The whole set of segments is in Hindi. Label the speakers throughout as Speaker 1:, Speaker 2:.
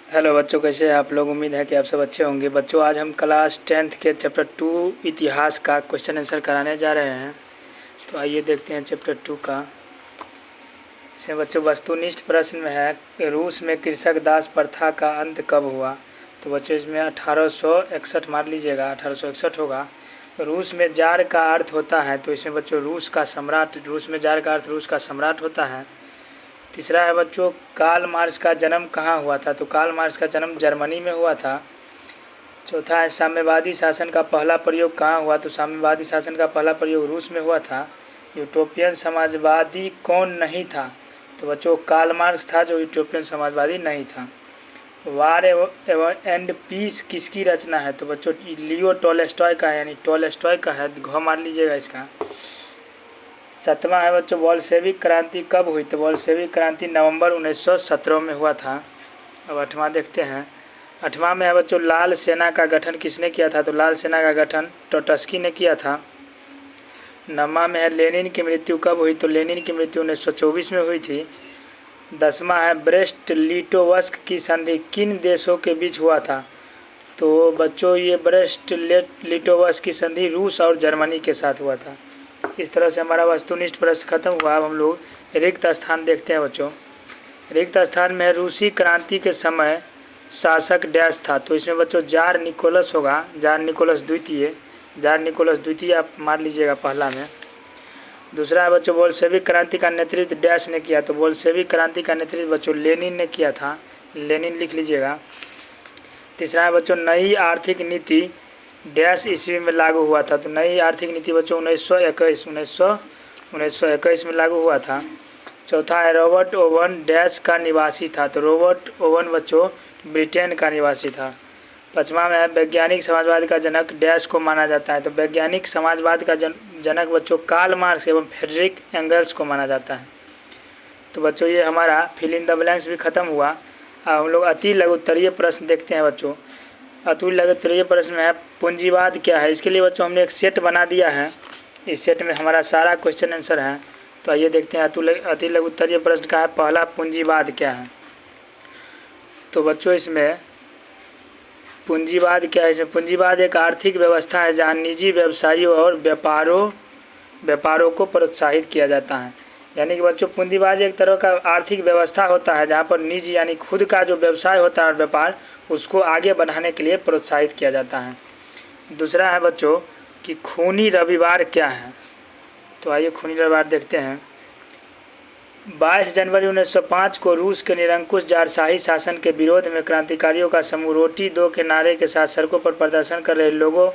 Speaker 1: हेलो बच्चों, कैसे हैं आप लोग। उम्मीद है कि आप सब अच्छे होंगे। बच्चों, आज हम क्लास 10th के चैप्टर 2 इतिहास का क्वेश्चन आंसर कराने जा रहे हैं। तो आइए देखते हैं चैप्टर 2 का। इसमें बच्चों वस्तुनिष्ठ प्रश्न में है, रूस में कृषक दास प्रथा का अंत कब हुआ। तो बच्चों इसमें 1861 मार लीजिएगा, 1861 होगा। रूस में जार का अर्थ होता है, तो इसमें बच्चों रूस का सम्राट, रूस में जार का अर्थ रूस का सम्राट होता है। तीसरा है बच्चों, कार्ल मार्क्स का जन्म कहाँ हुआ था। तो कार्ल मार्क्स का जन्म जर्मनी में हुआ था। चौथा है, साम्यवादी शासन का पहला प्रयोग कहाँ हुआ। तो साम्यवादी शासन का पहला प्रयोग रूस में हुआ था। यूटोपियन समाजवादी कौन नहीं था। तो बच्चों कार्ल मार्क्स था जो यूटोपियन समाजवादी नहीं था। वार एंड पीस किसकी रचना है। तो बच्चों लियो टॉलस्टॉय का है, यानी टॉलस्टॉय का है। घ मार लीजिएगा इसका। सातवां है बच्चों, बॉल्शेविक क्रांति कब हुई। तो बॉल्शेविक क्रांति नवंबर 1917 में हुआ था। अब आठवां देखते हैं। आठवां में है बच्चों, लाल सेना का गठन किसने किया था। तो लाल सेना का गठन ट्रोट्स्की ने किया था। नववां में है, लेनिन की मृत्यु कब हुई। तो लेनिन की मृत्यु 1924 में हुई थी। 10वां है, ब्रेस्ट लिटोवस्क की संधि किन देशों के बीच हुआ था। तो बच्चों ये ब्रेस्ट लिटोवस्क की संधि रूस और जर्मनी के साथ हुआ था। इस तरह से हमारा वस्तुनिष्ठ प्रश्न खत्म हुआ। अब हम लोग रिक्त स्थान देखते हैं बच्चों। रिक्त स्थान में रूसी क्रांति के समय शासक डैश था। तो इसमें बच्चों जार निकोलस होगा, जार निकोलस द्वितीय। जार निकोलस द्वितीय आप मान लीजिएगा पहला में। दूसरा है बच्चों, बोल्शेविक क्रांति का नेतृत्व डैश ने किया। तो बोल्शेविक क्रांति का नेतृत्व बच्चों लेनिन ने किया था, लेनिन लिख लीजिएगा। तीसरा है बच्चों, नई आर्थिक नीति डैश ईस्वी में लागू हुआ था। तो नई आर्थिक नीति बच्चों 1921 में लागू हुआ था। चौथा है, रॉबर्ट ओवन डैश का निवासी था। तो रॉबर्ट ओवन बच्चों ब्रिटेन का निवासी था। पाँचवा में है, वैज्ञानिक समाजवाद का जनक डैश को माना जाता है। तो वैज्ञानिक समाजवाद का जनक बच्चों कार्ल मार्क्स एवं फ्रेडरिक एंगल्स को माना जाता है। तो बच्चों ये हमारा फिल इन द ब्लैंक्स भी खत्म हुआ। अब हम लोग अति लघुत्तरीय प्रश्न देखते हैं बच्चों। अति लघुत्तरीय प्रश्न में है, पूंजीवाद क्या है। इसके लिए बच्चों हमने एक सेट बना दिया है। इस सेट में हमारा सारा क्वेश्चन आंसर है। तो आइए देखते हैं अति लघुत्तरीय प्रश्न का है, पहला पूंजीवाद क्या है। तो बच्चों इसमें पूंजीवाद क्या है। इसमें पूंजीवाद एक आर्थिक व्यवस्था है जहाँ निजी व्यवसायियों और व्यापारों को प्रोत्साहित किया जाता है। यानी कि बच्चों पूंजीवाद एक तरह का आर्थिक व्यवस्था होता है जहाँ पर निजी यानी खुद का जो व्यवसाय होता है और व्यापार, उसको आगे बढ़ाने के लिए प्रोत्साहित किया जाता है। दूसरा है बच्चों कि खूनी रविवार क्या है। तो आइए खूनी रविवार देखते हैं। 22 जनवरी 1905 को रूस के निरंकुश जारशाही शासन के विरोध में क्रांतिकारियों का समूह रोटी दो के नारे के साथ सड़कों पर प्रदर्शन कर रहे लोगों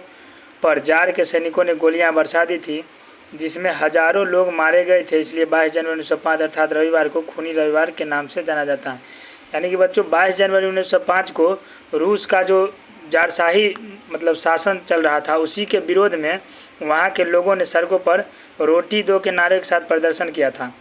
Speaker 1: पर जार के सैनिकों ने गोलियां बरसा दी थी, जिसमें हजारों लोग मारे गए थे। इसलिए 22 जनवरी 1905 अर्थात रविवार को खूनी रविवार के नाम से जाना जाता है। यानी कि बच्चों 22 जनवरी 1905 को रूस का जो जारशाही मतलब शासन चल रहा था, उसी के विरोध में वहाँ के लोगों ने सड़कों पर रोटी दो के नारे के साथ प्रदर्शन किया था,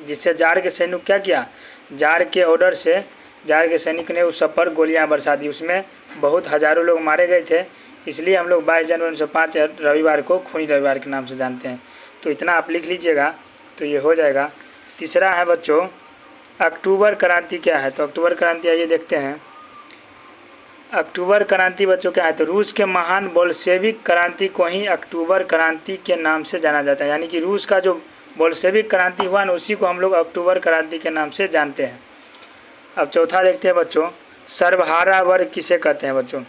Speaker 1: जिससे जार के सैनिक क्या किया, जार के ऑर्डर से जार के सैनिक ने उस सब पर गोलियां बरसा दी। उसमें बहुत हज़ारों लोग मारे गए थे। इसलिए हम लोग 22 जनवरी 1905 रविवार को खूनी रविवार के नाम से जानते हैं। तो इतना आप लिख लीजिएगा तो ये हो जाएगा। तीसरा है बच्चों, अक्टूबर क्रांति क्या है। तो अक्टूबर क्रांति आइए देखते हैं। अक्टूबर क्रांति बच्चों क्या है। तो रूस के महान बोल्शेविक क्रांति को ही अक्टूबर क्रांति के नाम से जाना जाता है। यानी कि रूस का जो बोल्शेविक क्रांति हुआ ना, उसी को हम लोग अक्टूबर क्रांति के नाम से जानते हैं। अब चौथा देखते हैं बच्चों, सर्वहारा वर्ग किसे कहते हैं। बच्चों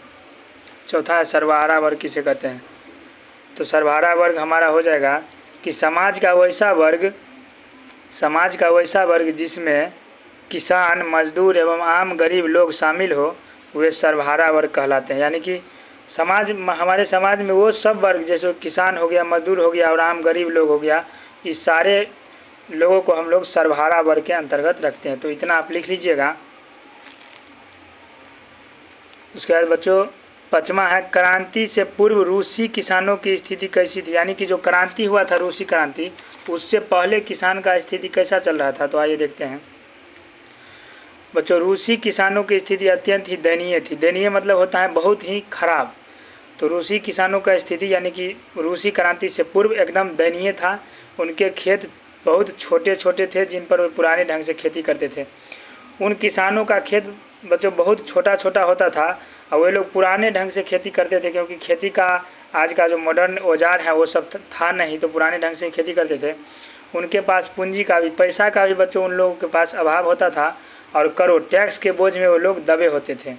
Speaker 1: चौथा है, सर्वहारा वर्ग किसे कहते हैं। तो सर्वहारा वर्ग हमारा हो जाएगा कि समाज का वैसा वर्ग जिसमें किसान, मजदूर एवं आम गरीब लोग शामिल हो, वे सर्वहारा वर्ग कहलाते हैं। यानी कि हमारे समाज में वो सब वर्ग जैसे किसान हो गया, मजदूर हो गया और आम गरीब लोग हो गया, इस सारे लोगों को हम लोग सर्वहारा वर्ग के अंतर्गत रखते हैं। तो इतना आप लिख लीजिएगा। उसके बाद बच्चों पाँचवा है, क्रांति से पूर्व रूसी किसानों की स्थिति कैसी थी। यानी कि जो क्रांति हुआ था रूसी क्रांति, उससे पहले किसान का स्थिति कैसा चल रहा था। तो आइए देखते हैं बच्चों। रूसी किसानों की स्थिति अत्यंत ही दयनीय थी। दयनीय मतलब होता है बहुत ही खराब। तो रूसी किसानों का स्थिति यानी कि रूसी क्रांति से पूर्व एकदम दयनीय था। उनके खेत बहुत छोटे छोटे थे जिन पर वे पुराने ढंग से खेती करते थे। उन किसानों का खेत बच्चों बहुत छोटा छोटा होता था और वे लोग पुराने ढंग से खेती करते थे, क्योंकि खेती का आज का जो मॉडर्न औजार है वो सब था नहीं, तो पुराने ढंग से खेती करते थे। उनके पास पूंजी का भी, पैसा का भी बच्चों उन लोगों के पास अभाव होता था और करोड़ टैक्स के बोझ में वो लोग दबे होते थे।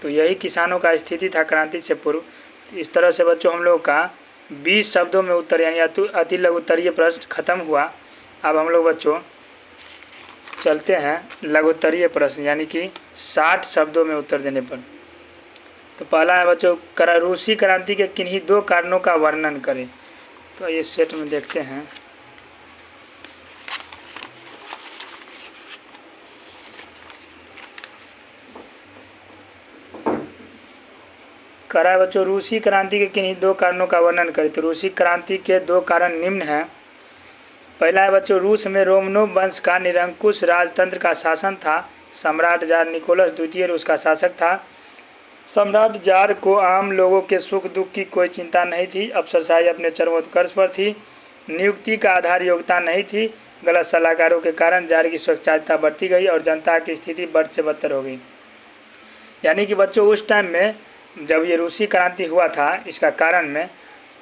Speaker 1: तो यही किसानों का स्थिति था क्रांति से पूर्व। इस तरह से बच्चों हम लोग का 20 शब्दों में उत्तर यानी अति लघु उत्तरीय प्रश्न खत्म हुआ। अब हम लोग बच्चों चलते हैं लघुत्तरीय प्रश्न, यानी कि 60 शब्दों में उत्तर देने पर। तो पहला है बच्चों, रूसी क्रांति के किन्हीं 2 कारणों का वर्णन करें। तो ये सेट में देखते हैं। करा है बच्चों, रूसी क्रांति के किन्हीं 2 कारणों का वर्णन करें। तो रूसी क्रांति के 2 कारण निम्न हैं। पहला है बच्चों, रूस में रोमनोव वंश का निरंकुश राजतंत्र का शासन था। सम्राट जार निकोलस द्वितीय रूस का शासक था। सम्राट जार को आम लोगों के सुख दुख की कोई चिंता नहीं थी। अफसरशाही अपने चरमोत्कर्ष पर थी। नियुक्ति का आधार योग्यता नहीं थी। गलत सलाहकारों के कारण जार की स्वैच्छिकता बढ़ती गई और जनता की स्थिति बद से बदतर हो गई। यानी कि बच्चों उस टाइम में जब ये रूसी क्रांति हुआ था, इसका कारण में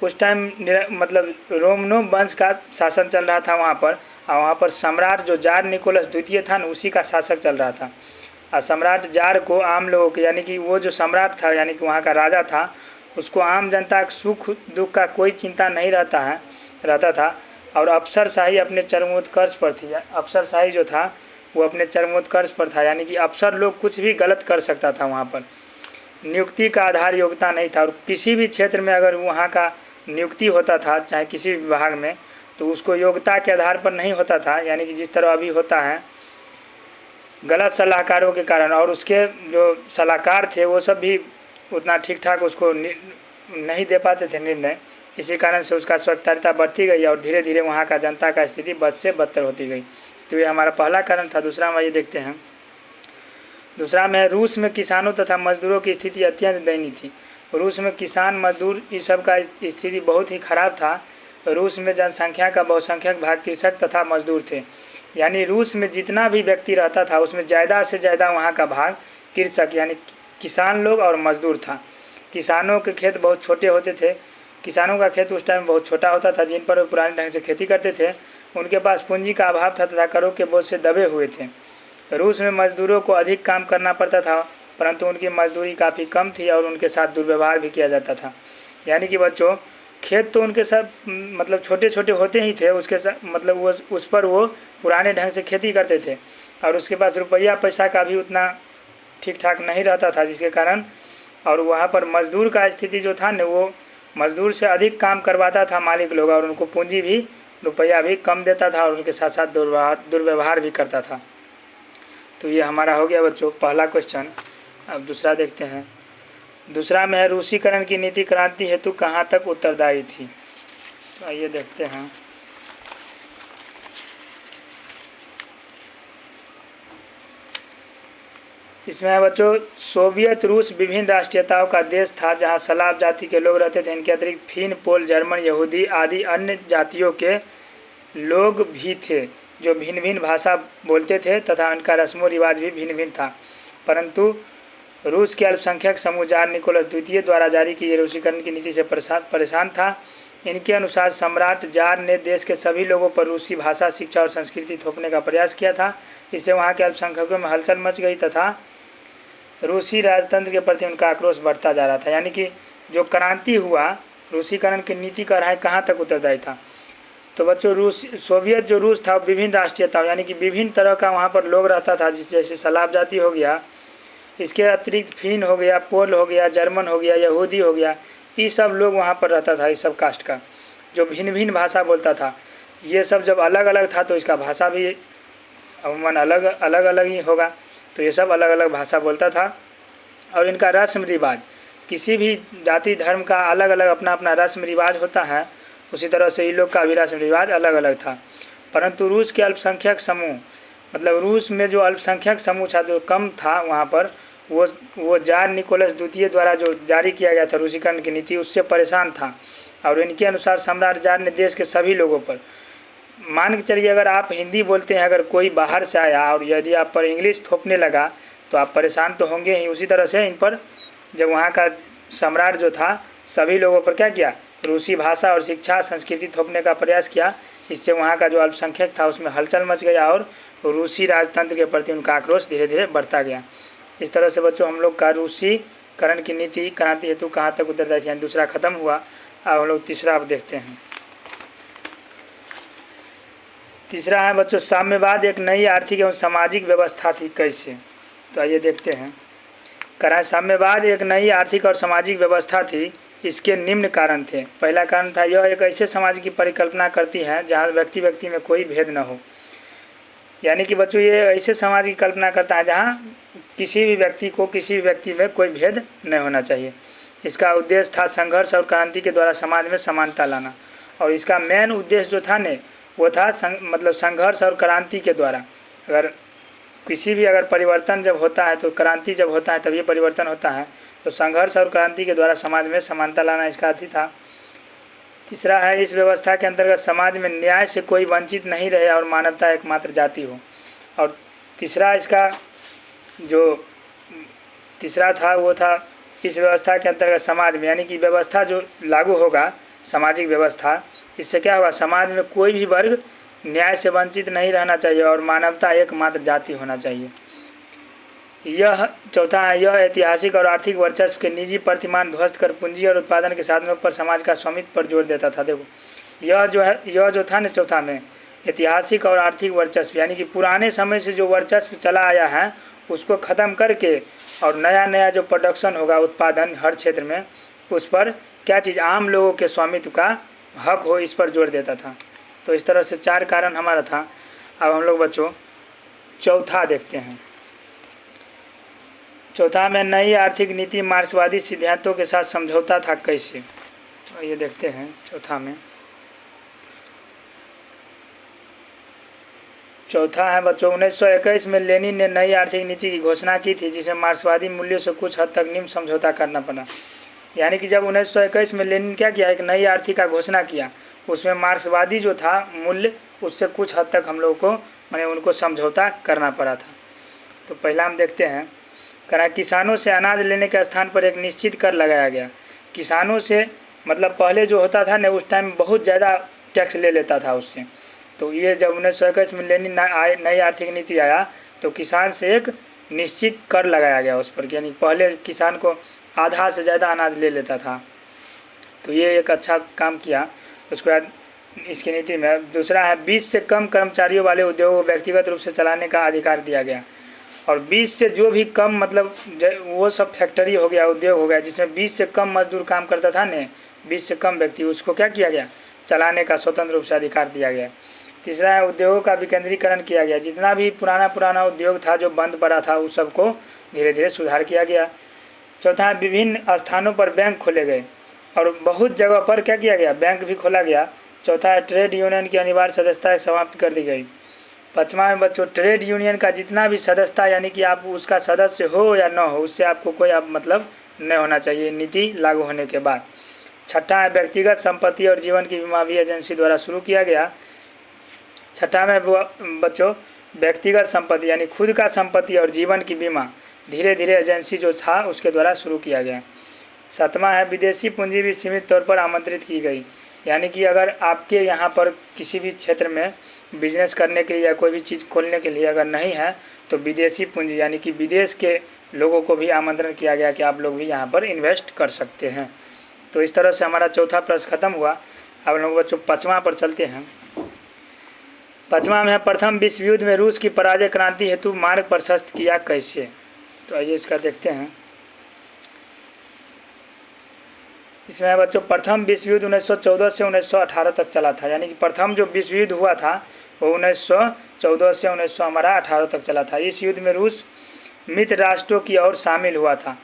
Speaker 1: उस टाइम मतलब रोमनोव वंश का शासन चल रहा था वहाँ पर, और वहाँ पर सम्राट जो जार निकोलस द्वितीय था न, उसी का शासक चल रहा था। और सम्राट जार को आम लोगों के, यानी कि वो जो सम्राट था यानी कि वहाँ का राजा था, उसको आम जनता के सुख दुख का कोई चिंता नहीं रहता था। और अफसरशाही अपने चरमोत्कर्ष पर थी। अफसरशाही जो था वो अपने चरमोत्कर्ष पर था, यानी कि अफसर लोग कुछ भी गलत कर सकता था वहाँ पर। नियुक्ति का आधार योग्यता नहीं था, और किसी भी क्षेत्र में अगर वहाँ का नियुक्ति होता था, चाहे किसी विभाग में, तो उसको योग्यता के आधार पर नहीं होता था, यानी कि जिस तरह अभी होता है गलत सलाहकारों के कारण। और उसके जो सलाहकार थे वो सब भी उतना ठीक ठाक उसको नहीं दे पाते थे निर्णय। इसी कारण से उसका स्वैच्छिकता बढ़ती गई और धीरे धीरे वहाँ का जनता का स्थिति बद से बदतर होती गई। तो ये हमारा पहला कारण था। दूसरा हम ये देखते हैं। दूसरा में रूस में किसानों तथा मजदूरों की स्थिति अत्यंत दयनीय थी। रूस में किसान मजदूर इस सब का स्थिति बहुत ही खराब था। रूस में जनसंख्या का बहुसंख्यक भाग कृषक तथा मजदूर थे। यानी रूस में जितना भी व्यक्ति रहता था उसमें ज़्यादा से ज़्यादा वहाँ का भाग कृषक यानी किसान लोग और मजदूर था। किसानों के खेत बहुत छोटे होते थे। किसानों का खेत उस टाइम बहुत छोटा होता था, जिन पर वे पुराने ढंग से खेती करते थे। उनके पास पूंजी का अभाव था तथा करों के बोझ से दबे हुए थे। रूस में मजदूरों को अधिक काम करना पड़ता था, परंतु उनकी मजदूरी काफ़ी कम थी और उनके साथ दुर्व्यवहार भी किया जाता था। यानी कि बच्चों खेत तो उनके साथ मतलब छोटे छोटे होते ही थे, उसके साथ मतलब वो उस पर वो पुराने ढंग से खेती करते थे, और उसके पास रुपया पैसा का भी उतना ठीक ठाक नहीं रहता था, जिसके कारण और वहाँ पर मजदूर का स्थिति जो था न, वो मजदूर से अधिक काम करवाता था मालिक लोग, और उनको पूंजी भी रुपया भी कम देता था और उनके साथ साथ दुर्व्यवहार भी करता था। तो ये हमारा हो गया बच्चों पहला क्वेश्चन। अब दूसरा देखते हैं। दूसरा में है रूसीकरण की नीति क्रांति हेतु कहाँ तक उत्तरदायी थी। तो आइए देखते हैं। इसमें है बच्चों, सोवियत रूस विभिन्न राष्ट्रीयताओं का देश था, जहाँ सलाव जाति के लोग रहते थे। इनके अतिरिक्त फिन, पोल, जर्मन, यहूदी आदि अन्य जातियों के लोग भी थे जो भिन्न भिन्न भाषा बोलते थे तथा उनका रस्मों रिवाज भी भिन्न भिन्न था। परंतु रूस के अल्पसंख्यक समूह जार निकोलस द्वितीय द्वारा जारी की रूसीकरण की नीति से परेशान था। इनके अनुसार सम्राट जार ने देश के सभी लोगों पर रूसी भाषा, शिक्षा और संस्कृति थोपने का प्रयास किया था। इससे वहाँ के अल्पसंख्यकों में हलचल मच गई तथा रूसी राजतंत्र के प्रति उनका आक्रोश बढ़ता जा रहा था। यानी कि जो क्रांति हुआ रूसीकरण की नीति का रहा है कहाँ तक उत्तरदायी था। तो बच्चों सोवियत जो रूस था विभिन्न राष्ट्रीयताओं यानी कि विभिन्न तरह का वहाँ पर लोग रहता था, जैसे सलाव जाति हो गया, इसके अतिरिक्त फिन हो गया, पोल हो गया, जर्मन हो गया, यहूदी हो गया, ये सब लोग वहाँ पर रहता था। इस सब कास्ट का जो भिन्न भिन्न भाषा बोलता था, ये सब जब अलग अलग था तो इसका भाषा भी अमूमन अलग अलग ही होगा। तो ये सब अलग अलग भाषा बोलता था। और इनका रस्म रिवाज, किसी भी जाति धर्म का अलग अलग अपना अपना रस्म रिवाज होता है, उसी तरह से इन लोग का भी रस्म रिवाज अलग अलग था। परंतु रूस के अल्पसंख्यक समूह मतलब रूस में जो अल्पसंख्यक समूह था जो कम था वहाँ पर, वो जार निकोलस द्वितीय द्वारा जो जारी किया गया था रूसीकरण की नीति, उससे परेशान था। और इनके अनुसार सम्राट जार ने देश के सभी लोगों पर, मान के चलिए अगर आप हिंदी बोलते हैं, अगर कोई बाहर से आया और यदि आप पर इंग्लिश थोपने लगा तो आप परेशान तो होंगे ही। उसी तरह से इन पर जब वहाँ का सम्राट जो था सभी लोगों पर क्या किया, रूसी भाषा और शिक्षा संस्कृति थोपने का प्रयास किया। इससे वहाँ का जो अल्पसंख्यक था उसमें हलचल मच गया और रूसी राजतंत्र के प्रति उनका आक्रोश धीरे धीरे बढ़ता गया। इस तरह से बच्चों हम लोग का रूसीकरण की नीति क्रांति हेतु कहाँ तक उत्तरदायी थी, दूसरा खत्म हुआ। अब हम लोग तीसरा अब देखते हैं। तीसरा है बच्चों साम्यवाद एक नई आर्थिक एवं सामाजिक व्यवस्था थी, कैसे? तो आइए देखते हैं। करा साम्यवाद एक नई आर्थिक और सामाजिक व्यवस्था थी। इसके निम्न कारण थे। पहला कारण था यह एक ऐसे समाज की परिकल्पना करती है जहाँ व्यक्ति व्यक्ति में कोई भेद न हो। यानी कि बच्चों ये ऐसे समाज की कल्पना करता है जहाँ किसी भी व्यक्ति को किसी भी व्यक्ति में कोई भेद नहीं होना चाहिए। इसका उद्देश्य था संघर्ष और क्रांति के द्वारा समाज में समानता लाना। और इसका मेन उद्देश्य जो था ने वो था मतलब संघर्ष और क्रांति के द्वारा। अगर किसी भी अगर परिवर्तन जब होता है तो क्रांति जब होता है तब ये परिवर्तन होता है। तो संघर्ष और क्रांति के द्वारा समाज में समानता लाना इसका अर्थ था। तीसरा है इस व्यवस्था के अंतर्गत समाज में न्याय से कोई वंचित नहीं रहे और मानवता एकमात्र जाति हो। और तीसरा इसका जो तीसरा था वो था इस व्यवस्था के अंतर्गत समाज में यानी कि व्यवस्था जो लागू होगा सामाजिक व्यवस्था, इससे क्या होगा, समाज में कोई भी वर्ग न्याय से वंचित नहीं रहना चाहिए और मानवता एकमात्र जाति होना चाहिए। यह चौथा है यह ऐतिहासिक और आर्थिक वर्चस्व के निजी प्रतिमान ध्वस्त कर पूंजी और उत्पादन के साधनों पर समाज का स्वामित्व पर जोर देता था। देखो यह जो था ना चौथा में ऐतिहासिक और आर्थिक वर्चस्व यानी कि पुराने समय से जो वर्चस्व चला आया है उसको ख़त्म करके और नया नया जो प्रोडक्शन होगा उत्पादन हर क्षेत्र में उस पर क्या चीज़ आम लोगों के स्वामित्व का हक हो, इस पर जोर देता था। तो इस तरह से चार कारण हमारा था। अब हम लोग बच्चों चौथा देखते हैं। चौथा में नई आर्थिक नीति मार्क्सवादी सिद्धांतों के साथ समझौता था, कैसे? ये देखते हैं। चौथा है बच्चों 1921 में लेनिन ने नई आर्थिक नीति की घोषणा की थी जिसमें मार्क्सवादी मूल्यों से कुछ हद तक निम्न समझौता करना पड़ा। यानी कि जब 1921 में लेनिन क्या किया, एक नई आर्थिक का घोषणा किया, उसमें मार्क्सवादी जो था मूल्य उससे कुछ हद तक हम लोगों को माने उनको समझौता करना पड़ा था। तो पहला हम देखते हैं करा किसानों से अनाज लेने के स्थान पर एक निश्चित कर लगाया गया। किसानों से मतलब पहले जो होता था ना उस टाइम बहुत ज़्यादा टैक्स ले लेता था उससे। तो ये जब 1921 में लेनिन नई आर्थिक नीति आया तो किसान से एक निश्चित कर लगाया गया उस पर, यानी पहले किसान को आधा से ज़्यादा अनाज ले लेता था। तो ये एक अच्छा काम किया। उसके बाद इसकी नीति में दूसरा है 20 से कम कर्मचारियों वाले उद्योगों को व्यक्तिगत रूप से चलाने का अधिकार दिया गया। और 20 से जो भी कम मतलब वो सब फैक्ट्री हो गया, उद्योग हो गया जिसमें 20 से कम मजदूर काम करता था ने 20 से कम व्यक्ति, उसको क्या किया गया, चलाने का स्वतंत्र रूप से अधिकार दिया गया। तीसरा है उद्योगों का विकेंद्रीकरण किया गया। जितना भी पुराना उद्योग था जो बंद पड़ा था उस सबको धीरे धीरे सुधार किया गया। चौथा है विभिन्न स्थानों पर बैंक खोले गए और बहुत जगह पर क्या किया गया, बैंक भी खोला गया। चौथा है ट्रेड यूनियन की अनिवार्य सदस्यता समाप्त कर दी गई। पाँचवा में बच्चों ट्रेड यूनियन का जितना भी सदस्यता यानी कि आप उसका सदस्य हो या न हो उससे आपको कोई मतलब नहीं होना चाहिए नीति लागू होने के बाद। छठा है व्यक्तिगत संपत्ति और जीवन की बीमा भी एजेंसी द्वारा शुरू किया गया। छठा में बच्चों व्यक्तिगत संपत्ति यानी खुद का संपत्ति और जीवन की बीमा धीरे धीरे एजेंसी जो था उसके द्वारा शुरू किया गया। सातवां है विदेशी पूंजी भी सीमित तौर पर आमंत्रित की गई। यानी कि अगर आपके यहाँ पर किसी भी क्षेत्र में बिजनेस करने के लिए या कोई भी चीज़ खोलने के लिए अगर नहीं है तो विदेशी पूंजी यानी कि विदेश के लोगों को भी आमंत्रण किया गया कि आप लोग भी यहाँ पर इन्वेस्ट कर सकते हैं। तो इस तरह से हमारा चौथा प्रश्न खत्म हुआ। अब लोग बच्चों पाँचवा पर चलते हैं। पाँचवा में है प्रथम विश्व युद्ध में रूस की पराजय क्रांति हेतु मार्ग प्रशस्त किया, कैसे? तो आइए इसका देखते हैं। इसमें बच्चों प्रथम विश्व युद्ध 1914 से 1918 तक चला था। यानी कि प्रथम जो विश्व युद्ध हुआ था वो 1914 से 1918 तक चला था। इस युद्ध में रूस मित्र राष्ट्रों की ओर शामिल हुआ था।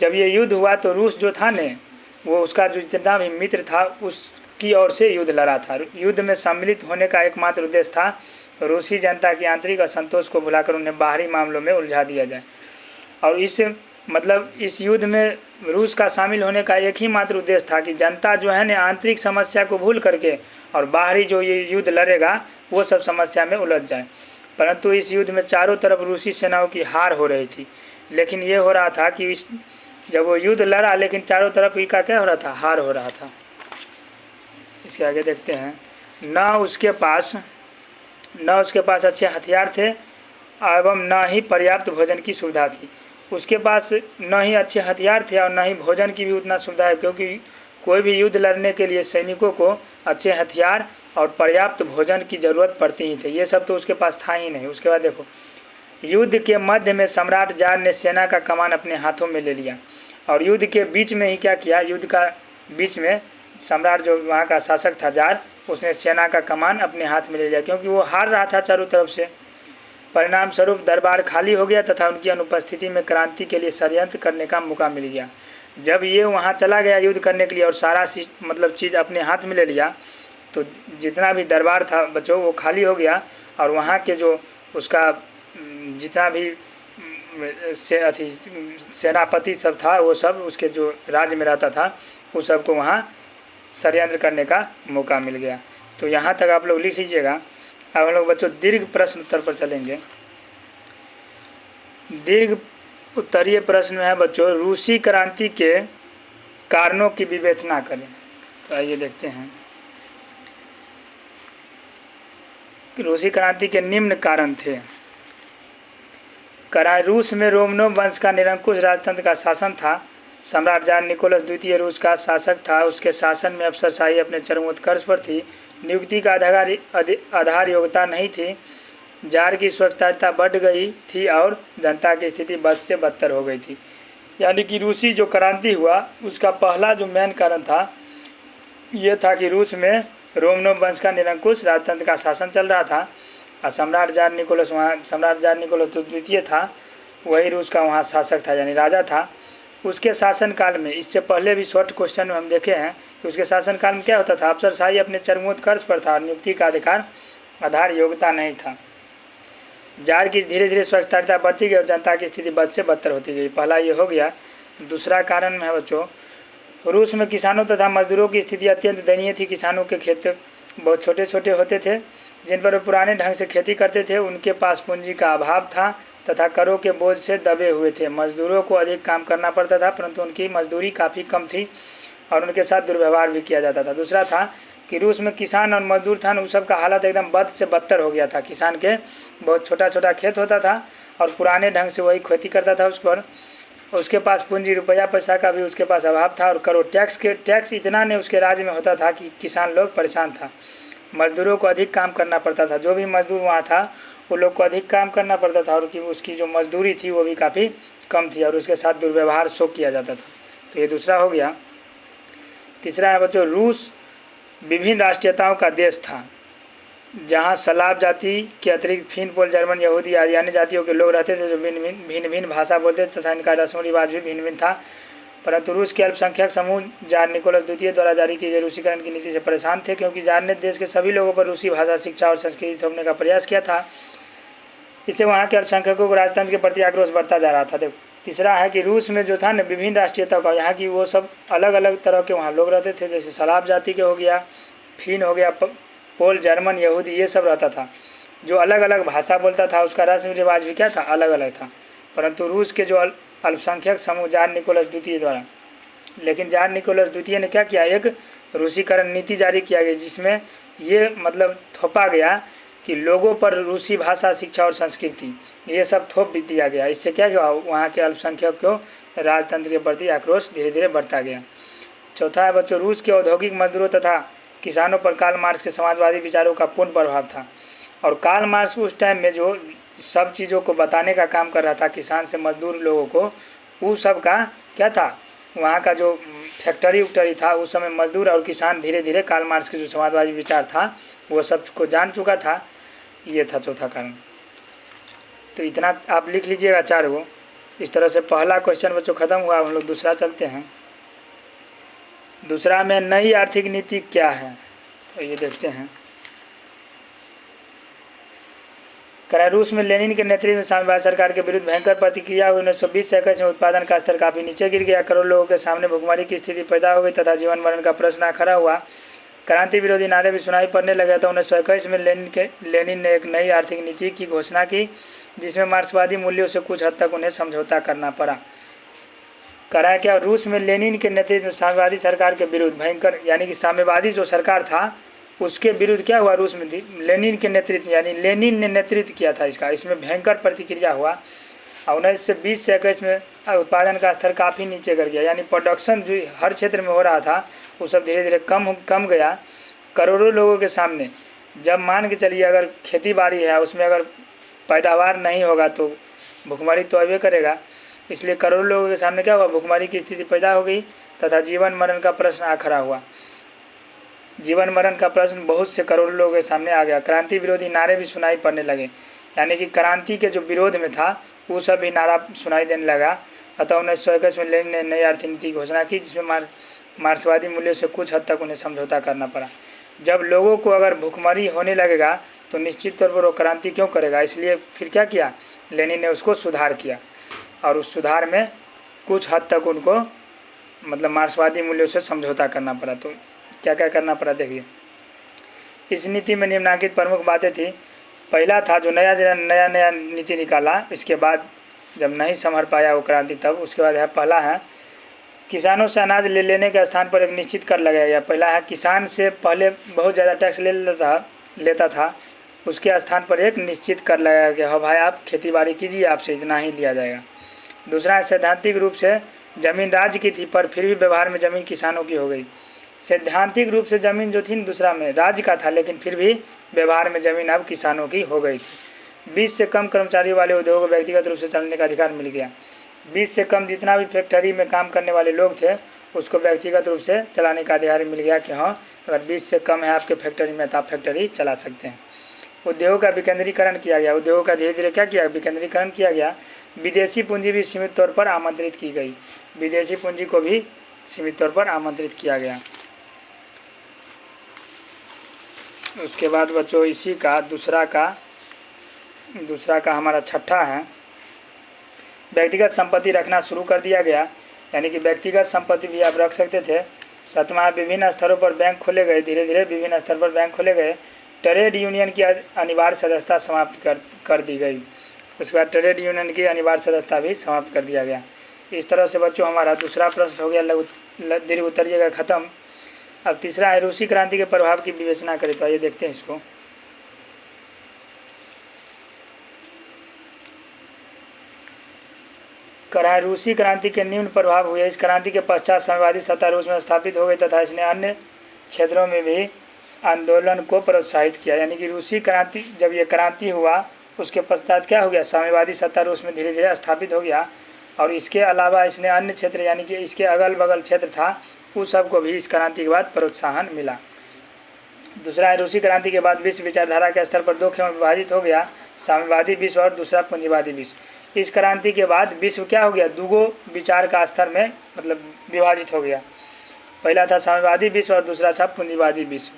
Speaker 1: जब ये युद्ध हुआ तो रूस जो था ने वो उसका जो जितना भी मित्र था उसकी ओर से युद्ध लड़ा था। युद्ध में सम्मिलित होने का एकमात्र उद्देश्य था रूसी जनता की आंतरिक असंतोष को भुलाकर उन्हें बाहरी मामलों में उलझा दिया जाए। और इस युद्ध में रूस का शामिल होने का एक ही मात्र उद्देश्य था कि जनता जो है ना आंतरिक समस्या को भूल करके और बाहरी जो ये युद्ध लड़ेगा वो सब समस्या में उलझ जाए। परंतु इस युद्ध में चारों तरफ रूसी सेनाओं की हार हो रही थी। लेकिन ये हो रहा था कि जब वो युद्ध लड़ा लेकिन चारों तरफ इनका क्या हो रहा था, हार हो रहा था। इसके आगे देखते हैं, न उसके पास अच्छे हथियार थे एवं न ही पर्याप्त भोजन की सुविधा थी। उसके पास न ही अच्छे हथियार थे और न ही भोजन की भी उतना सुविधा है, क्योंकि कोई भी युद्ध लड़ने के लिए सैनिकों को अच्छे हथियार और पर्याप्त भोजन की ज़रूरत पड़ती ही थी। ये सब तो उसके पास था ही नहीं। उसके बाद देखो, युद्ध के मध्य में सम्राट जार ने सेना का कमान अपने हाथों में ले लिया और युद्ध के बीच में ही क्या किया, युद्ध का बीच में सम्राट जो वहाँ का शासक था जार, उसने सेना का कमान अपने हाथ में ले लिया, क्योंकि वो हार रहा था चारों तरफ से। परिणाम स्वरूप दरबार खाली हो गया तथा उनकी अनुपस्थिति में क्रांति के लिए षड्यंत्र करने का मौका मिल गया। जब ये वहाँ चला गया युद्ध करने के लिए और सारा मतलब चीज़ अपने हाथ में ले लिया, तो जितना भी दरबार था बच्चों वो खाली हो गया और वहाँ के जो उसका जितना भी सेनापति सब था वो सब उसके जो राज्य में रहता था उस सबको वहाँ षड्यंत्र करने का मौका मिल गया। तो यहाँ तक आप लोग लिख लीजिएगा। अब हम लोग बच्चों दीर्घ प्रश्न उत्तर पर चलेंगे। दीर्घ उत्तरीय प्रश्न में है बच्चों, रूसी क्रांति के कारणों की विवेचना करें। तो आइए देखते हैं, रूसी क्रांति के निम्न कारण थे। रूस में रोमनोव वंश का निरंकुश राजतंत्र का शासन था। सम्राट जार निकोलस द्वितीय रूस का शासक था। उसके शासन में अफसरशाही अपने चरमोत्कर्ष पर थी। नियुक्ति का आधार योग्यता नहीं थी। जार की स्वच्छता बढ़ गई थी और जनता की स्थिति बद से बदतर हो गई थी। यानी कि रूसी जो क्रांति हुआ उसका पहला जो मेन कारण था ये था कि रूस में रोमनोव वंश का निरंकुश राजतंत्र का शासन चल रहा था और सम्राट जार निकोलस तो द्वितीय था, वही रूस का वहाँ शासक था यानी राजा था। उसके शासनकाल में, इससे पहले भी शॉर्ट क्वेश्चन में हम देखे हैं कि उसके शासनकाल में क्या होता था, अफसरशाही अपने चरमोत्कर्ष पर था और नियुक्ति का आधार योग्यता नहीं था। जार की धीरे धीरे स्वच्छता बढ़ती गई और जनता की स्थिति बद से बदतर होती गई। पहला ये हो गया। दूसरा कारण में है बच्चों, रूस में किसानों तथा मजदूरों की स्थिति अत्यंत दयनीय थी। किसानों के खेत बहुत छोटे छोटे होते थे जिन पर वे पुराने ढंग से खेती करते थे। उनके पास पूंजी का अभाव था तथा करों के बोझ से दबे हुए थे। मजदूरों को अधिक काम करना पड़ता था परंतु उनकी मजदूरी काफ़ी कम थी और उनके साथ दुर्व्यवहार भी किया जाता था। दूसरा था कि रूस में किसान और मजदूर था उन सब का हालत एकदम बद से बदतर हो गया था। किसान के बहुत छोटा छोटा खेत होता था और पुराने ढंग से वही खेती करता था उस पर। उसके पास पूंजी रुपया पैसा का भी उसके पास अभाव था और करोड़ टैक्स इतना ने उसके राज्य में होता था कि किसान लोग परेशान था। मजदूरों को अधिक काम करना पड़ता था। जो भी मजदूर वहाँ था वो लोग को अधिक काम करना पड़ता था और उसकी जो मजदूरी थी वो भी काफ़ी कम थी और उसके साथ दुर्व्यवहार शो किया जाता था। तो ये दूसरा हो गया। तीसरा है बच्चों, रूस विभिन्न राष्ट्रीयताओं का देश था जहाँ सलाब जाति के अतिरिक्त फिन, पोल, जर्मन, यहूदी आदि अन्य जातियों के लोग रहते थे जो भिन्न भिन्न भाषा बोलते थे तथा इनका रस्म रिवाज भी भिन्न भिन्न था। परंतु रूस के अल्पसंख्यक समूह जार निकोलस द्वितीय द्वारा जारी की गई रूसीकरण की नीति से परेशान थे, क्योंकि जार ने देश के सभी लोगों पर रूसी भाषा, शिक्षा और संस्कृति थोपने का प्रयास किया था। इससे वहाँ के अल्पसंख्यकों को राजतंत्र के प्रति आक्रोश बढ़ता जा रहा था। देखो, तीसरा है कि रूस में जो था ना विभिन्न राष्ट्रीयता का, यहाँ की वो सब अलग अलग तरह के वहाँ लोग रहते थे। जैसे सलाब जाति के हो गया, फिन हो गया, पोल, जर्मन, यहूदी, ये सब रहता था। जो अलग अलग भाषा बोलता था उसका रस्म रिवाज भी क्या था, अलग अलग था। परंतु रूस के जो अल्पसंख्यक समूह जार निकोलस द्वितीय द्वारा, लेकिन जार निकोलस द्वितीय ने क्या किया, एक रूसीकरण नीति जारी किया गया जिसमें ये मतलब थोपा गया कि लोगों पर रूसी भाषा, शिक्षा और संस्कृति ये सब थोप दिया गया। इससे क्या हुआ, वहाँ के अल्पसंख्यक को राजतंत्र के प्रति आक्रोश धीरे धीरे बढ़ता गया। चौथा है बच्चों, रूस के औद्योगिक मजदूरों तथा किसानों पर कार्ल मार्क्स के समाजवादी विचारों का पूर्ण प्रभाव था। और कार्ल मार्क्स उस टाइम में जो सब चीज़ों को बताने का काम कर रहा था, किसान से मजदूर लोगों को, वो सब का क्या था, वहाँ का जो फैक्ट्री उक्टरी था उस समय मजदूर और किसान धीरे धीरे कार्ल मार्क्स के जो समाजवादी विचार था वो सब को जान चुका था। ये था चौथा कारण। तो इतना आप लिख लीजिएगा, 4 वो। इस तरह से पहला क्वेश्चन बच्चों ख़त्म हुआ। हम लोग दूसरा चलते हैं। दूसरा में नई आर्थिक नीति क्या है, तो ये देखते हैं। रूस में लेनिन के नेतृत्व में साम्यवादी सरकार के विरुद्ध भयंकर प्रतिक्रिया हुई। 1920 से 21 में उत्पादन का स्तर काफ़ी नीचे गिर गया। करोड़ लोगों के सामने भुखमरी की स्थिति पैदा हो गई तथा जीवन मरण का प्रश्न खड़ा हुआ। क्रांति विरोधी नारे भी सुनाई पड़ने लगे तो 1921 में लेनिन ने एक नई आर्थिक नीति की घोषणा की, जिसमें मार्क्सवादी मूल्यों से कुछ हद तक उन्हें समझौता करना पड़ा। करा क्या, रूस में लेनिन के नेतृत्व में साम्यवादी सरकार के विरुद्ध भयंकर, यानी कि साम्यवादी जो सरकार था उसके विरुद्ध क्या हुआ, रूस में लेनिन के नेतृत्व, यानी लेनिन ने नेतृत्व किया था इसका, इसमें भयंकर प्रतिक्रिया हुआ। 1920 से 21 में उत्पादन का स्तर काफ़ी नीचे गिर गया, यानी प्रोडक्शन जो हर क्षेत्र में हो रहा था वो सब धीरे धीरे कम गया। करोड़ों लोगों के सामने, जब मान के चलिए अगर खेती बाड़ी है उसमें अगर पैदावार नहीं होगा तो भुखमरी तो अबे करेगा, इसलिए करोड़ों लोगों के सामने क्या हुआ, भुखमरी की स्थिति पैदा हो गई तथा जीवन मरण का प्रश्न आ खड़ा हुआ। जीवन मरण का प्रश्न बहुत से करोड़ों लोगों के सामने आ गया। क्रांति विरोधी नारे भी सुनाई पड़ने लगे, यानी कि क्रांति के जो विरोध में था वो सब भी नारा सुनाई देने लगा। अतः 1921 में लेनिन ने नई आर्थिक नीति की घोषणा की, जिसमें मार्क्सवादी मूल्यों से कुछ हद तक उन्हें समझौता करना पड़ा। जब लोगों को अगर भुखमरी होने लगेगा तो निश्चित तौर पर वो क्रांति क्यों करेगा, इसलिए फिर क्या किया, लेनिन ने उसको सुधार किया और उस सुधार में कुछ हद तक उनको मतलब मार्क्सवादी मूल्यों से समझौता करना पड़ा। तो क्या क्या करना पड़ा देखिए। इस नीति में निम्नलिखित प्रमुख बातें थी। पहला था जो नया नीति निकाला, इसके बाद जब नहीं संभल पाया वो क्रांति तब उसके बाद है, पहला है किसानों से अनाज लेने के स्थान पर एक निश्चित कर लगाया गया। पहला है किसान से पहले बहुत ज़्यादा टैक्स लेता था, उसके स्थान पर एक निश्चित कर लगाया गया, हाँ भाई आप खेती बाड़ी कीजिए, आपसे इतना ही लिया जाएगा। दूसरा है सैद्धांतिक रूप से ज़मीन राज्य की थी पर फिर भी व्यवहार में ज़मीन किसानों की हो गई। सैद्धांतिक रूप से ज़मीन जो थी दूसरा में राज्य का था, लेकिन फिर भी व्यवहार में ज़मीन अब किसानों की हो गई थी। 20 से कम कर्मचारियों वाले उद्योगों को व्यक्तिगत रूप से चलने का अधिकार मिल गया। 20 से कम जितना भी फैक्ट्री में काम करने वाले लोग थे उसको व्यक्तिगत रूप से चलाने का अधिकार मिल गया कि हाँ अगर 20 से कम है आपके फैक्ट्री में तो आप फैक्ट्री चला सकते हैं। उद्योगों का विकेंद्रीकरण किया गया। उद्योगों का धीरे धीरे क्या किया, विकेंद्रीकरण किया गया। विदेशी पूंजी भी सीमित तौर पर आमंत्रित की गई। विदेशी पूंजी को भी सीमित तौर पर आमंत्रित किया गया। उसके बाद बच्चों इसी का दूसरा का हमारा छठा है, व्यक्तिगत संपत्ति रखना शुरू कर दिया गया, यानी कि व्यक्तिगत संपत्ति भी आप रख सकते थे। सातवां, विभिन्न स्तरों पर बैंक खोले गए। धीरे धीरे विभिन्न स्तर पर बैंक खोले गए। ट्रेड यूनियन की अनिवार्य सदस्यता समाप्त कर दी गई। उसके बाद ट्रेड यूनियन की अनिवार्य सदस्यता भी समाप्त कर दिया गया। इस तरह से बच्चों हमारा दूसरा प्रश्न हो गया दीर्घ उत्तरीय का खत्म। अब तीसरा है रूसी क्रांति के प्रभाव की विवेचना करें, तो आइए देखते हैं इसको। रूसी क्रांति के निम्न प्रभाव हुए। इस क्रांति के पश्चात साम्यवादी सत्ता रूस में स्थापित हो गई तथा इसने अन्य क्षेत्रों में भी आंदोलन को प्रोत्साहित किया। यानी कि रूसी क्रांति, जब ये क्रांति हुआ उसके पश्चात क्या हो गया, साम्यवादी सत्ता रूस में धीरे धीरे स्थापित हो गया और इसके अलावा इसने अन्य क्षेत्र यानी कि इसके अगल बगल क्षेत्र था उस सबको भी इस क्रांति के बाद प्रोत्साहन मिला। दूसरा है रूसी क्रांति के बाद विश्व विचारधारा के स्तर पर दो खेमों में विभाजित हो गया, साम्यवादी विश्व और दूसरा पूंजीवादी विश्व। इस क्रांति के बाद विश्व क्या हो गया, दुगो विचार का स्तर में मतलब विभाजित हो गया। पहला था साम्यवादी विश्व और दूसरा था पूंजीवादी विश्व।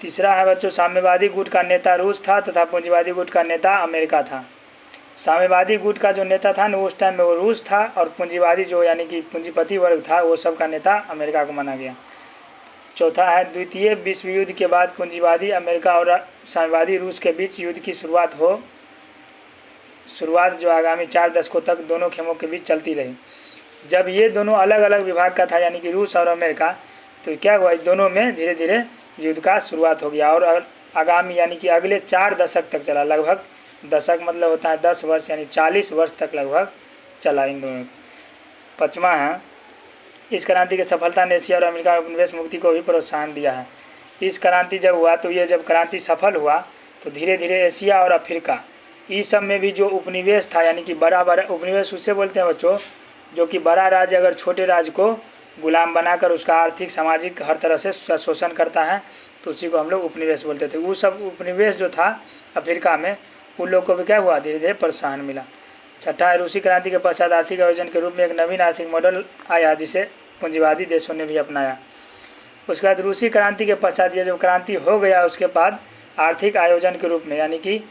Speaker 1: तीसरा है बच्चों साम्यवादी गुट का नेता रूस था तथा पूंजीवादी गुट का नेता अमेरिका था। साम्यवादी गुट का जो नेता था ना उस टाइम में वो रूस था और पूंजीवादी जो यानी कि पूंजीपति वर्ग था वो सब का नेता अमेरिका को माना गया। चौथा है द्वितीय विश्व युद्ध के बाद पूंजीवादी अमेरिका और साम्यवादी रूस के बीच युद्ध की शुरुआत जो आगामी 4 दशकों तक दोनों खेमों के बीच चलती रही। जब ये दोनों अलग अलग विभाग का था यानी कि रूस और अमेरिका, तो क्या हुआ, दोनों में धीरे धीरे युद्ध का शुरुआत हो गया और आगामी यानी कि अगले 4 दशक तक चला। लगभग दशक मतलब होता है 10 वर्ष यानी 40 वर्ष तक लगभग चला इन दोनों। पाँचवा है इस क्रांति की सफलता ने एशिया और अमेरिका में उपनिवेश मुक्ति को भी प्रोत्साहन दिया है। इस क्रांति जब हुआ तो ये जब क्रांति सफल हुआ तो धीरे धीरे एशिया और अफ्रीका इस सब में भी जो उपनिवेश था यानी कि बड़ा उपनिवेश उससे बोलते हैं बच्चों जो कि बड़ा राज्य अगर छोटे राज्य को गुलाम बनाकर उसका आर्थिक सामाजिक हर तरह से शोषण करता है तो उसी को हम लोग उपनिवेश बोलते थे। वो सब उपनिवेश जो था अफ्रीका में उन लोग को भी क्या हुआ, धीरे धीरे प्रोत्साहन मिला। छठा है रूसी क्रांति के पश्चात आर्थिक आयोजन के रूप में एक नवीन आर्थिक मॉडल आया जिसे पूंजीवादी देशों ने भी अपनाया। उसके बाद रूसी क्रांति के पश्चात ये जब क्रांति हो गया उसके बाद आर्थिक आयोजन के रूप में यानी कि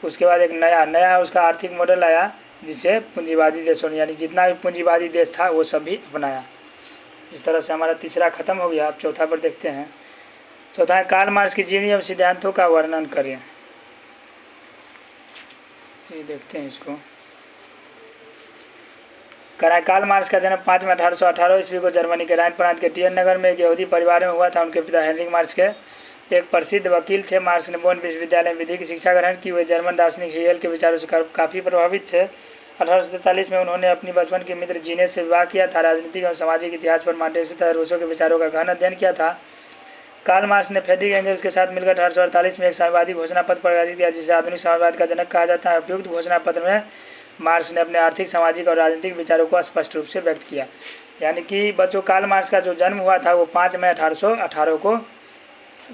Speaker 1: उसके बाद एक नया उसका आर्थिक मॉडल आया जिसे पूंजीवादी देशों ने यानी जितना भी पूंजीवादी देश था वो सब भी अपनाया। इस तरह से हमारा तीसरा खत्म हो गया। अब चौथा पर देखते हैं। चौथा है कार्ल मार्क्स की जीवनी एवं सिद्धांतों का वर्णन करें। ये देखते हैं इसको। कराए कार्ल मार्क्स का जन्म 5 मई 1818 ईस्वी को जर्मनी के राइन प्रांत के टियन नगर में एक यहूदी परिवार में हुआ था। उनके पिता हेनरिक मार्क्स के एक प्रसिद्ध वकील थे। मार्क्स ने बोन विश्वविद्यालय में विधि की शिक्षा ग्रहण की। वे जर्मन दार्शनिक हेगेल के विचारों से काफ़ी प्रभावित थे। 1843 में उन्होंने अपनी बचपन के मित्र जीनेस से विवाह किया था। राजनीतिक और सामाजिक इतिहास पर मॉन्टेस्क्यू तथा रूसो के विचारों का गहन अध्ययन किया था। कार्ल मार्क्स ने फ्रेडरिक एंगल्स के साथ मिलकर 1848 में एक साम्यवादी घोषणा पत्र प्रकाशित किया, जिसे आधुनिक साम्यवाद का जनक कहा जाता है। उपयुक्त घोषणा पत्र में मार्क्स ने अपने आर्थिक, सामाजिक और राजनीतिक विचारों को स्पष्ट रूप से व्यक्त किया। यानी कि बच्चों, कार्ल मार्क्स का जो जन्म हुआ था वो 5 मई 1818 को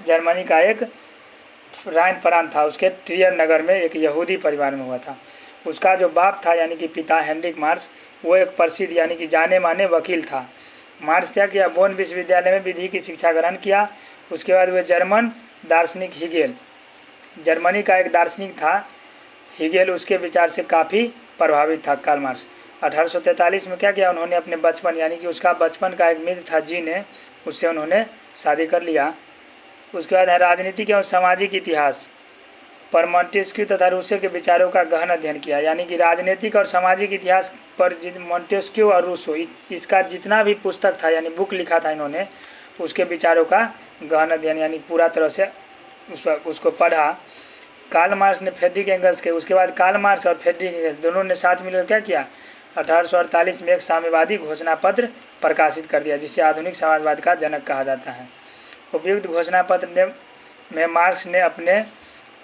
Speaker 1: जर्मनी का एक राइन प्रांत था, उसके ट्रियर नगर में एक यहूदी परिवार में हुआ था। उसका जो बाप था यानी कि पिता हेनरिक मार्क्स, वो एक प्रसिद्ध यानी कि जाने माने वकील था। मार्क्स क्या किया, बोन विश्वविद्यालय में विधि की शिक्षा ग्रहण किया। उसके बाद वे जर्मन दार्शनिक हेगेल, जर्मनी का एक दार्शनिक था हेगेल, उसके विचार से काफ़ी प्रभावित था कार्ल मार्क्स। 1843 में क्या किया, उन्होंने अपने बचपन यानी कि उसका बचपन का एक मित्र था जी ने, उससे उन्होंने शादी कर लिया। उसके बाद है राजनीतिक एवं सामाजिक इतिहास पर मॉन्टेस्क्यू तथा रूसो के विचारों का गहन अध्ययन किया। यानी कि राजनीतिक और सामाजिक इतिहास पर मॉन्टेस्क्यू और रूसो, इसका जितना भी पुस्तक था यानी बुक लिखा था इन्होंने, उसके विचारों का गहन अध्ययन यानी पूरा तरह से उसको पढ़ा। कार्ल मार्क्स ने फ्रेडरिक एंगल्स के, उसके बाद कार्ल मार्क्स और फ्रेडरिक एंगल्स दोनों ने साथ मिलकर क्या किया, 1848 में एक साम्यवादी घोषणा पत्र प्रकाशित कर दिया, जिसे आधुनिक समाजवाद का जनक कहा जाता है। उपयुक्त घोषणा पत्र में मार्क्स ने अपने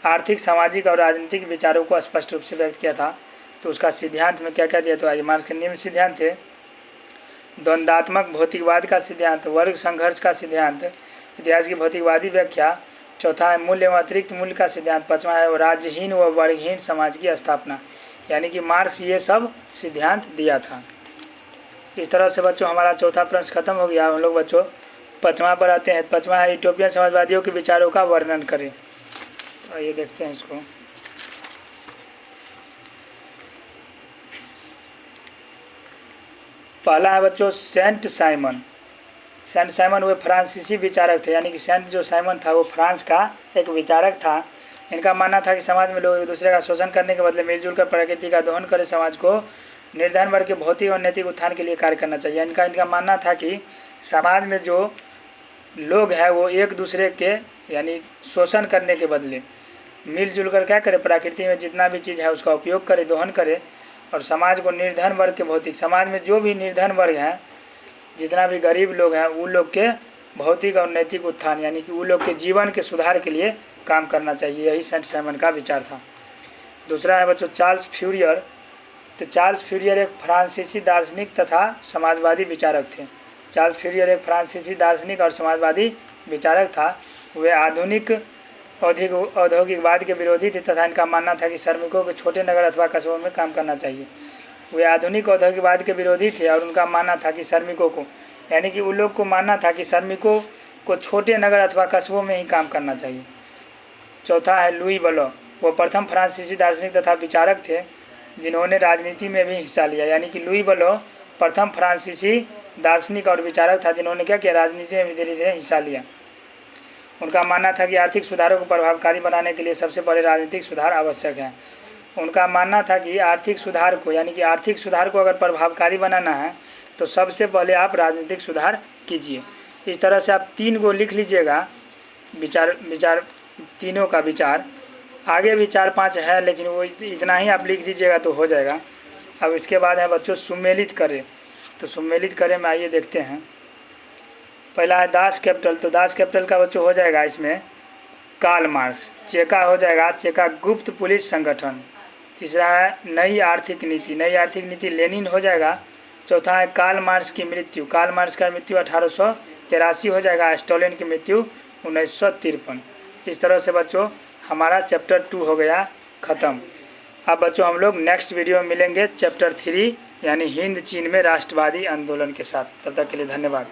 Speaker 1: आर्थिक, सामाजिक और राजनीतिक विचारों को स्पष्ट रूप से व्यक्त किया था। तो उसका सिद्धांत में क्या क्या दिया, तो आइए मार्क्स के निम्न सिद्धांत थे: द्वंद्वात्मक भौतिकवाद का सिद्धांत, वर्ग संघर्ष का सिद्धांत, इतिहास की भौतिकवादी व्याख्या। चौथा है मूल्य एवं अतिरिक्त मूल्य का सिद्धांत। पाँचवा है राज्यहीन व वर्गहीन समाज की स्थापना। यानी कि मार्क्स ये सब सिद्धांत दिया था। इस तरह से बच्चों हमारा चौथा प्रश्न खत्म हो गया। हम लोग बच्चों पाँचवा पर आते हैं। पाँचवा है यूटोपियन समाजवादियों के विचारों का वर्णन करें। तो ये देखते हैं इसको। पहला है बच्चों सेंट साइमन। सेंट साइमन वे फ्रांसीसी विचारक थे। यानी कि सेंट जो साइमन था वो फ्रांस का एक विचारक था। इनका मानना था कि समाज में लोग एक दूसरे का शोषण करने के बदले मिलजुल कर प्रकृति का दोहन करे, समाज को निर्धन वर्ग के भौतिक और नैतिक उत्थान के लिए कार्य करना चाहिए। इनका मानना था कि समाज में जो लोग हैं वो एक दूसरे के यानी शोषण करने के बदले मिलजुल कर क्या करे, प्रकृति में जितना भी चीज़ है उसका उपयोग करे, दोहन करे, और समाज को निर्धन वर्ग के भौतिक, समाज में जो भी निर्धन वर्ग हैं, जितना भी गरीब लोग हैं, उन लोग के भौतिक और नैतिक उत्थान यानी कि उन लोग के जीवन के सुधार के लिए काम करना चाहिए। यही सेंट साइमन का विचार था। दूसरा है बच्चों चार्ल्स फ्यूरियर। तो चार्ल्स फ्यूरियर एक फ्रांसीसी दार्शनिक तथा समाजवादी विचारक थे। चार्ल्स फ्यूरियर एक फ्रांसीसी दार्शनिक और समाजवादी विचारक था। वे आधुनिक औद्योगिकवाद के विरोधी थे तथा इनका मानना था कि श्रमिकों को छोटे नगर अथवा कस्बों में काम करना चाहिए। वे आधुनिक औद्योगिकवाद के विरोधी थे और उनका मानना था कि श्रमिकों को यानी कि उन लोग को मानना था कि श्रमिकों को छोटे नगर अथवा कस्बों में ही काम करना चाहिए। चौथा है लुई ब्लो। वो प्रथम फ्रांसीसी दार्शनिक तथा विचारक थे जिन्होंने राजनीति में भी हिस्सा लिया। यानी कि लुई ब्लो प्रथम फ्रांसीसी दार्शनिक और विचारक था जिन्होंने क्या किया, राजनीति में धीरे धीरे हिस्सा लिया। उनका मानना था कि आर्थिक सुधारों को प्रभावकारी बनाने के लिए सबसे पहले राजनीतिक सुधार आवश्यक है। उनका मानना था कि आर्थिक सुधार को यानी कि आर्थिक सुधार को अगर प्रभावकारी बनाना है तो सबसे पहले आप राजनीतिक सुधार कीजिए। इस तरह से आप 3 को लिख लीजिएगा, विचार तीनों का विचार। आगे भी 4-5 है लेकिन वो इतना ही आप लिख दीजिएगा तो हो जाएगा। अब इसके बाद है बच्चों सुमेलित करें। तो सुमेलित करें में आइए देखते हैं। पहला है दास कैपिटल। तो दास कैपिटल का बच्चों हो जाएगा इसमें कार्ल मार्क्स। चेका हो जाएगा चेका गुप्त पुलिस संगठन। तीसरा है नई आर्थिक नीति। नई आर्थिक नीति लेनिन हो जाएगा। चौथा है कार्ल मार्क्स की मृत्यु। कार्ल मार्क्स का मृत्यु 1883 हो जाएगा। स्टालिन की मृत्यु 1953। इस तरह से बच्चों हमारा चैप्टर 2 हो गया ख़त्म। अब बच्चों हम लोग नेक्स्ट वीडियो में मिलेंगे चैप्टर 3 यानी हिंद चीन में राष्ट्रवादी आंदोलन के साथ। तब तक के लिए धन्यवाद।